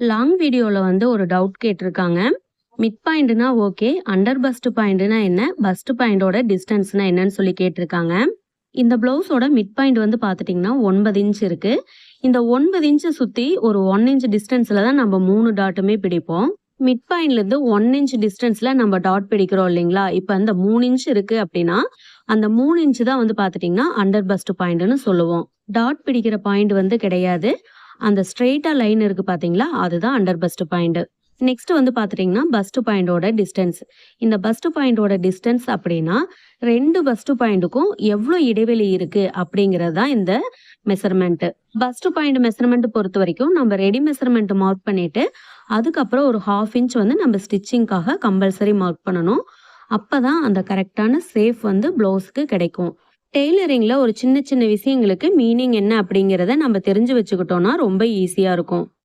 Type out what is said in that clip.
Long வீடியோல வந்து ஒரு டவுட் கேட்டிருக்காங்க. மிட் பாயிண்ட்னா ஓகே. அண்டர் பஸ்ட் பாயிண்ட்னா என்ன? பஸ்ட் பாயிண்டோட டிஸ்டன்ஸ்னா என்னன்னு சொல்லி கேட்டிருக்காங்க. இந்த ப்ளவுஸோட மிட் பாயிண்ட் வந்து பார்த்துட்டீங்கன்னா 9 இன்ச் இருக்கு. இந்த 9 இன்ச்ச சுத்தி ஒரு 1 இன்ச் டிஸ்டன்ஸ்ல தான் நம்ம 3 டாட்டுமே பிடிப்போம். மிட் பாயிண்ட்லேருந்து 1 இன்ச் டிஸ்டன்ஸ்ல நம்ம டாட் பிடிக்கிறோம் இல்லைங்களா? இப்ப அந்த 3 இன்ச் இருக்கு அப்படின்னா, அந்த 3 இன்ச் தான் வந்து பார்த்துட்டீங்கன்னா அண்டர் பஸ்ட் பாயிண்ட்ன்னு சொல்லுவோம். டாட் பிடிக்கிற பாயிண்ட் வந்து கிடையாது. அந்த ஸ்ட்ரெய்ட்டா லைன் இருக்கு பார்த்தீங்களா? அதுதான் அண்டர் பஸ்ட் பாயிண்ட். நெக்ஸ்ட் வந்து பார்த்துட்டீங்கன்னா, பஸ்ட் பாயிண்டோட டிஸ்டன்ஸ். இந்த பஸ்ட் பாயிண்டோட டிஸ்டன்ஸ் அப்படின்னா, 2 பஸ்ட் பாயிண்ட்டுக்கும் எவ்வளோ இடைவெளி இருக்கு அப்படிங்கிறது தான் இந்த மெஷர்மென்ட். பஸ்ட் பாயிண்ட் மெஷர்மென்ட் பொறுத்தவரைக்கும் நம்ம ரெடி மெஷர்மென்ட் மார்க் பண்ணிட்டு, அதுக்கப்புறம் ஒரு 1/2 இன்ச் வந்து நம்ம ஸ்டிச்சிங்க்காக கம்பல்சரி மார்க் பண்ணணும். அப்பதான் அந்த கரெக்ட்டான ஷேப் வந்து ப்ளவுஸ்க்கு கிடைக்கும். டெய்லரிங்ல ஒரு சின்ன சின்ன விஷயங்களுக்கு மீனிங் என்ன அப்படிங்கிறத நம்ம தெரிஞ்சு வச்சுக்கிட்டோம்னா ரொம்ப ஈஸியா இருக்கும்.